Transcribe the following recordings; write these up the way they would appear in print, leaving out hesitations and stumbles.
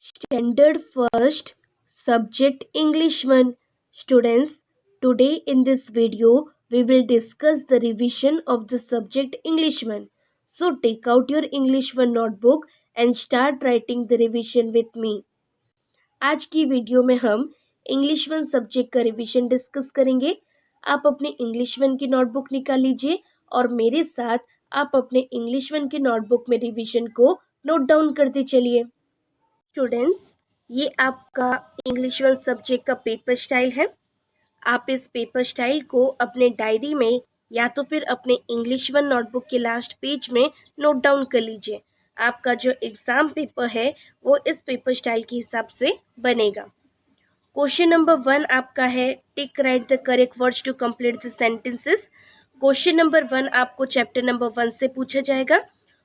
Standard First, Subject English 1. Students, today in this video, we will discuss the revision of the subject English 1. So take out your English 1 notebook and start writing the revision with me. आज की video में हम English 1 subject का revision discuss करेंगे। आप अपने English 1 की notebook निकाल लीजिए और मेरे साथ आप अपने इंग्लिश 1 की नोटबुक में रिवीजन को नोट डाउन करते चलिए। स्टूडेंट्स, ये आपका इंग्लिश 1 सब्जेक्ट का पेपर स्टाइल है। आप इस पेपर स्टाइल को अपने डायरी में या तो फिर अपने इंग्लिश 1 नोटबुक के लास्ट पेज में नोट डाउन कर लीजिए। आपका जो एग्ज़ाम पेपर है वो इस पेपर स्टाइल के हिसाब से बनेगा। क्वेश्चन नंबर 1 आपका है, tick right the correct words to complete the sentences. Question number 1 आपको चैप्टर नंबर 1 से पूछा जाएगा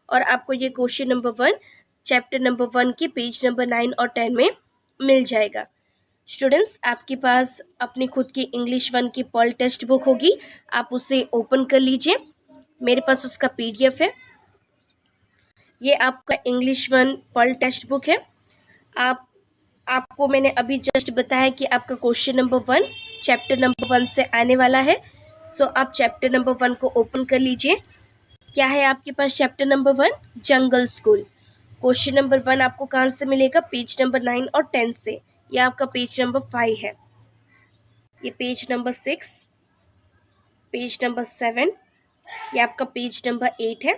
और आपको ये क्वेश्चन नंबर 1 चैप्टर नंबर 1 के पेज नंबर 9 और 10 में मिल जाएगा। स्टूडेंट्स, आपके पास अपनी खुद की इंग्लिश 1 की पर्ल टेक्स्ट बुक होगी, आप उसे ओपन कर लीजिए। मेरे पास उसका पीडीएफ है। ये आपका इंग्लिश 1 पर्ल टेक्स्ट बुक है। आपको मैंने अभी जस्ट बताया कि आपका क्वेश्चन नंबर 1 चैप्टर नंबर 1 से आने वाला है। सो आप चैप्टर नंबर 1 को ओपन कर लीजिए। क्या है आपके पास चैप्टर नंबर 1? जंगल स्कूल। क्वेश्चन नंबर 1 आपको कहाँ से मिलेगा? पेज नंबर 9 और 10 से। ये आपका पेज नंबर 5 है, ये पेज नंबर 6, पेज नंबर 7, ये आपका पेज नंबर 8 है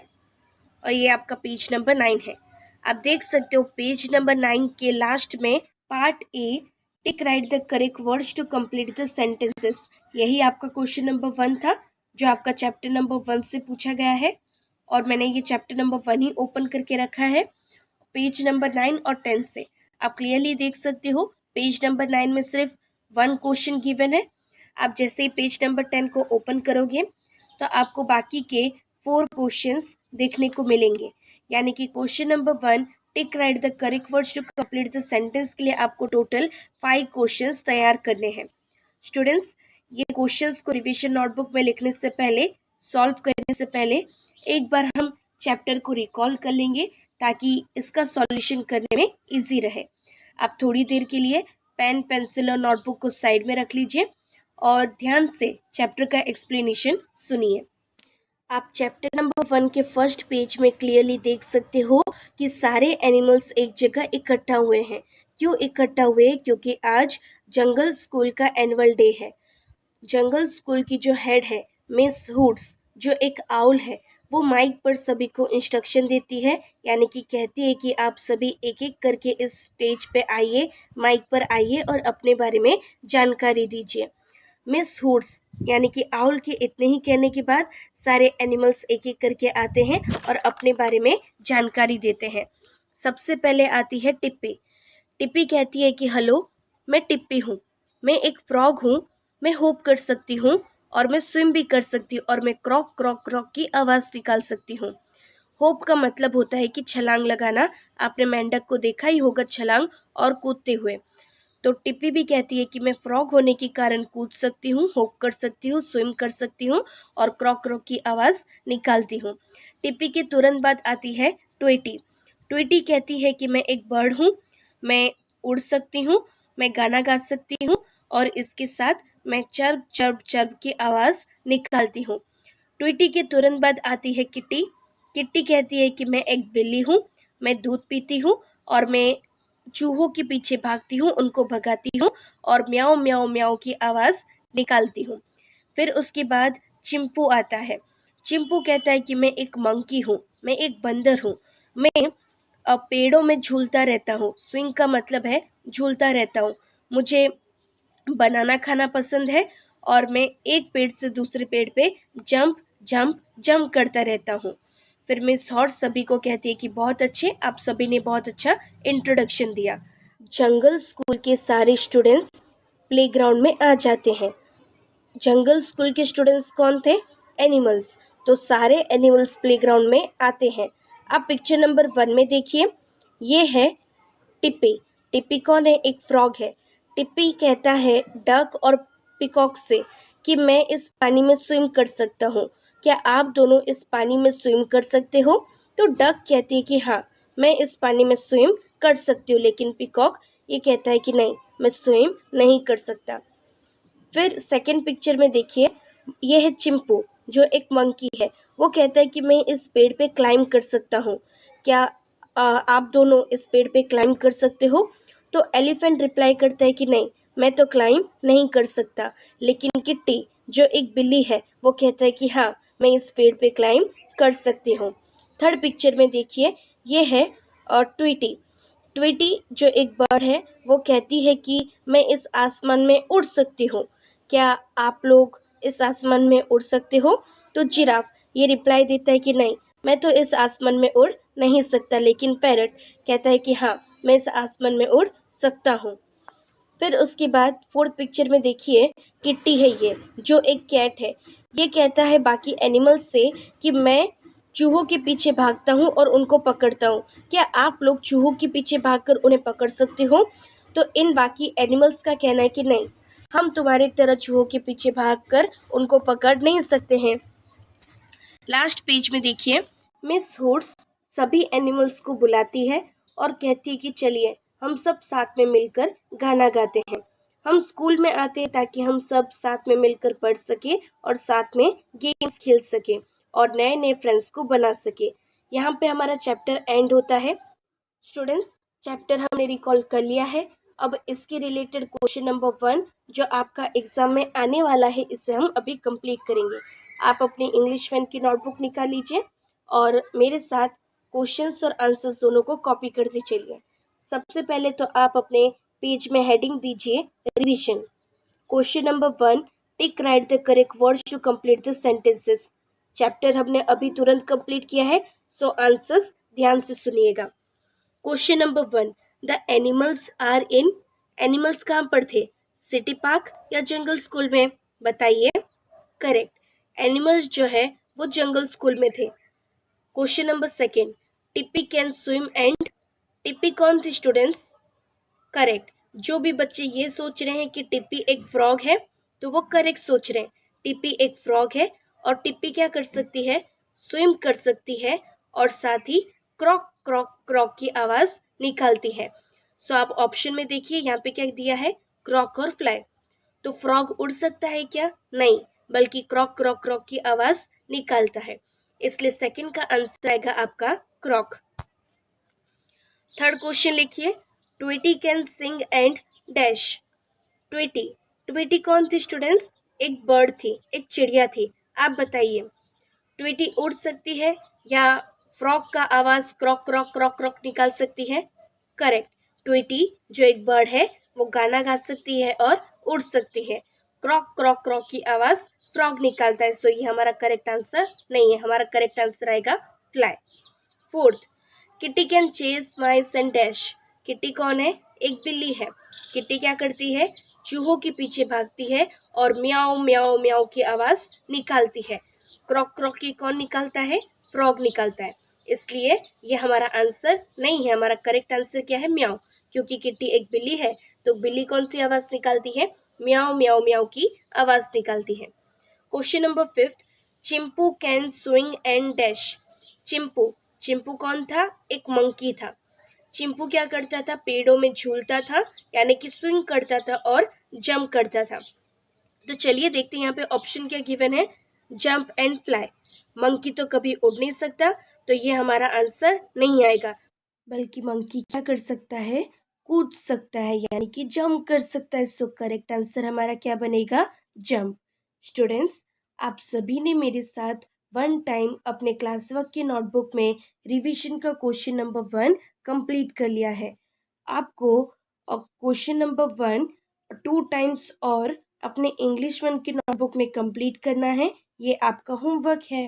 और ये आपका पेज नंबर 9 है। आप देख सकते हो पेज नंबर 9 के लास्ट में part A, tick right the correct words to complete the sentences. यही आपका क्वेश्चन नंबर 1 था जो आपका चैप्टर नंबर 1 से पूछा गया है और मैंने ये चैप्टर नंबर 1 ही ओपन करके रखा है पेज नंबर 9 और 10 से। आप क्लियरली देख सकते हो पेज नंबर 9 में सिर्फ 1 क्वेश्चन गिवन है। आप जैसे ही पेज नंबर 10 को ओपन करोगे तो आपको बाकी के 4 क्वेश्चंस देखने को मिलेंगे। यानी कि question number 1 tick right the correct words to complete the sentence के लिए आपको टोटल 5 क्वेश्चंस तैयार करने हैं। स्टूडेंट्स, ये क्वेश्चंस को रिवीजन नोटबुक में लिखने से पहले, सॉल्व करने से पहले एक बार हम चैप्टर को रिकॉल कर लेंगे ताकि इसका सॉल्यूशन करने में इजी रहे। आप थोड़ी देर के लिए पेन, पेंसिल और नोटबुक को साइड में रख लीजिए और ध्यान से चैप्टर का एक्सप्लेनेशन सुनिए। आप चैप्टर नंबर 1 के फर्स्ट पेज में क्लियरली देख सकते हो कि सारे एनिमल्स एक जगह इकट्ठा हुए हैं। क्यों इकट्ठा हुए? क्योंकि आज जंगल स्कूल का एनुअल डे है। जंगल स्कूल की जो हेड है मिस हुड्स, जो एक आउल है, वो माइक पर सभी को इंस्ट्रक्शन देती है, यानी कि कहती है कि आप सभी एक एक करके इस स्टेज पे आइए, माइक पर आइए और अपने बारे में जानकारी दीजिए। मिस हुड्स यानी कि आउल के इतने ही कहने के बाद सारे एनिमल्स एक एक करके आते हैं और अपने बारे में जानकारी देते हैं। सबसे पहले आती है टिप्पी। टिप्पी कहती है कि हेलो, मैं टिप्पी हूँ, मैं एक फ्रॉग हूँ, मैं होप कर सकती हूँ और मैं स्विम भी कर सकती हूँ और मैं क्रॉक क्रॉक क्रॉक की आवाज़ निकाल सकती हूँ। होप का मतलब होता है कि छलांग लगाना। आपने मेंढक को देखा ही होगा छलांग और कूदते हुए। तो टिप्पी भी कहती है कि मैं फ्रॉग होने के कारण कूद सकती हूँ, होप कर सकती हूँ, स्विम कर सकती हूँ और क्रॉक क्रॉक की आवाज़ निकालती हूँ। टिप्पी के तुरंत बाद आती है ट्वीटी। ट्वीटी कहती है कि मैं एक बर्ड हूँ, मैं उड़ सकती हूँ, मैं गाना गा सकती हूँ और इसके साथ मैं चर्ब चर्ब चर्ब की आवाज़ निकालती हूँ। ट्वीटी के तुरंत बाद आती है किट्टी। किट्टी कहती है कि मैं एक बिल्ली हूँ, मैं दूध पीती हूँ और मैं चूहों के पीछे भागती हूँ, उनको भगाती हूँ और म्याऊं म्याऊं म्याऊं की आवाज़ निकालती हूँ। फिर उसके बाद चिंपू आता है। चिंपू कहता है कि मैं एक मंकी हूँ, मैं एक बंदर हूँ, मैं पेड़ों में झूलता रहता हूँ। स्विंग का मतलब है झूलता रहता हूँ। मुझे बनाना खाना पसंद है और मैं एक पेड़ से दूसरे पेड़ पे जंप जंप जंप करता रहता हूँ। फिर मिस हॉर्स सभी को कहती है कि बहुत अच्छे, आप सभी ने बहुत अच्छा इंट्रोडक्शन दिया। जंगल स्कूल के सारे स्टूडेंट्स प्लेग्राउंड में आ जाते हैं। जंगल स्कूल के स्टूडेंट्स कौन थे? एनिमल्स। तो सारे एनिमल्स प्लेग्राउंड में आते हैं। आप पिक्चर नंबर 1 में देखिए, ये है टिप्पी। टिप्पी कौन है? एक फ्रॉग है। टिप्पी कहता है डक और पिकॉक से कि मैं इस पानी में स्विम कर सकता हूँ, क्या आप दोनों इस पानी में स्विम कर सकते हो? तो डक कहती है कि हाँ, मैं इस पानी में स्विम कर सकती हूँ, लेकिन पीकॉक ये कहता है कि नहीं, मैं स्विम नहीं कर सकता। फिर सेकंड पिक्चर में देखिए, ये है चिंपू जो एक मंकी है। वो कहता है कि मैं इस पेड़ पे क्लाइंब कर सकता हूँ, क्या आप दोनों इस पेड़ पे क्लाइंब कर सकते हो? तो एलिफेंट रिप्लाई करता है कि नहीं, मैं तो क्लाइंब नहीं कर सकता। लेकिन किट्टी जो एक बिल्ली है वो कहता है कि हाँ, मैं इस पेड़ पे क्लाइंब कर सकती हूँ। थर्ड पिक्चर में देखिए, ये है ट्वीटी। ट्वीटी जो एक बर्ड है वो कहती है कि मैं इस आसमान में उड़ सकती हूँ, क्या आप लोग इस आसमान में उड़ सकते हो? तो जिराफ ये रिप्लाई देता है कि नहीं, मैं तो इस आसमान में उड़ नहीं सकता। लेकिन पैरट कहता है कि हाँ, मैं इस आसमान में उड़ सकता हूँ। फिर उसके बाद फोर्थ पिक्चर में देखिए, किट्टी है ये जो एक कैट है। ये कहता है बाकी एनिमल्स से कि मैं चूहों के पीछे भागता हूँ और उनको पकड़ता हूँ, क्या आप लोग चूहों के पीछे भागकर उन्हें पकड़ सकते हो? तो इन बाकी एनिमल्स का कहना है कि नहीं, हम तुम्हारी तरह चूहों के पीछे भागकर उनको पकड़ नहीं सकते हैं। लास्ट पेज में देखिए, मिस हुड्स सभी एनिमल्स को बुलाती है और कहती है कि चलिए हम सब साथ में मिलकर गाना गाते हैं। हम स्कूल में आते हैं ताकि हम सब साथ में मिलकर पढ़ सके और साथ में गेम्स खेल सके और नए नए फ्रेंड्स को बना सके। यहाँ पे हमारा चैप्टर एंड होता है। स्टूडेंट्स, चैप्टर हमने रिकॉल कर लिया है। अब इसके रिलेटेड क्वेश्चन नंबर 1 जो आपका एग्जाम में आने वाला है, इसे हम अभी कंप्लीट करेंगे। आप अपनी इंग्लिश फैन की नोटबुक निकाल लीजिए और मेरे साथ क्वेश्चंस और आंसर्स दोनों को कॉपी करते चलिए। सबसे पहले तो आप अपने पेज में हेडिंग दीजिए revision. Question number 1, tick right the correct words to complete the sentences. Chapter हमने अभी तुरंत कंप्लीट किया है, सो आंसर्स ध्यान से सुनिएगा। Question number 1, the animals are in. Animals कहाँ पर थे, सिटी पार्क या जंगल स्कूल में? बताइए। करेक्ट, एनिमल्स जो है वो जंगल स्कूल में थे। Question number 2, Tippy can swim and. Tippy कौन थी स्टूडेंट्स? करेक्ट, जो भी बच्चे ये सोच रहे हैं कि टिप्पी एक फ्रॉग है तो वो करेक्ट सोच रहे हैं। टिप्पी एक फ्रॉग है और टिप्पी क्या कर सकती है, स्विम कर सकती है और साथ ही क्रॉक क्रॉक क्रॉक की आवाज निकालती है। सो आप ऑप्शन में देखिए, यहाँ पे क्या दिया है, क्रॉक और फ्लाई। तो फ्रॉग उड़ सकता है क्या? नहीं, बल्कि क्रॉक क्रॉक क्रॉक की आवाज निकालता है, इसलिए सेकंड का आंसर आएगा आपका क्रॉक। थर्ड क्वेश्चन लिखिए, Tweety can sing and dash. Tweety, Tweety कौन थी स्टूडेंट्स? एक बर्ड थी, एक चिड़िया थी। आप बताइए, ट्वीटी उड़ सकती है या फ्रॉग का आवाज क्रॉक क्रॉक क्रॉक क्रॉक निकाल सकती है? करेक्ट, ट्वीटी जो एक बर्ड है वो गाना गा सकती है और उड़ सकती है। क्रॉक क्रॉक क्रॉक की आवाज फ्रॉग निकालता है, सो ये हमारा करेक्ट आंसर नहीं है। हमारा करेक्ट आंसर आएगा fly. Fourth, kitty can chase mice and dash. Kitty कौन है? एक बिल्ली है। किटी क्या करती है, चूहों के पीछे भागती है और म्याओ म्याओ म्याओ की आवाज निकालती है। क्रॉक क्रॉक की कौन निकालता है, फ्रॉग निकालता है, इसलिए ये हमारा आंसर नहीं है। हमारा करेक्ट आंसर क्या है, म्याओ, क्योंकि किट्टी एक बिल्ली है तो बिल्ली कौन सी आवाज निकालती है, म्याओ म्याओ म्याओ की आवाज निकालती है। Question number 5, Chimpu can swing and dash. Chimpu, Chimpu कौन था? एक मंकी था। चिंपू क्या करता था, पेड़ों में झूलता था, यानी कि स्विंग करता था और जंप करता था। तो चलिए देखते हैं यहाँ पे ऑप्शन क्या गिवन है, जंप एंड फ्लाई। मंकी तो कभी उड़ नहीं सकता, तो ये हमारा आंसर नहीं आएगा, बल्कि मंकी क्या कर सकता है, कूद सकता है, यानी कि जंप कर सकता है। सो करेक्ट आंसर हमारा क्या बनेगा, जंप। स्टूडेंट्स, आप सभी ने मेरे साथ वन टाइम अपने क्लास वर्क की नोटबुक में रिवीजन का क्वेश्चन नंबर 1 कंप्लीट कर लिया है। आपको क्वेश्चन नंबर 1 2 टाइम्स और अपने इंग्लिश 1 की नोटबुक में कंप्लीट करना है, ये आपका होमवर्क है।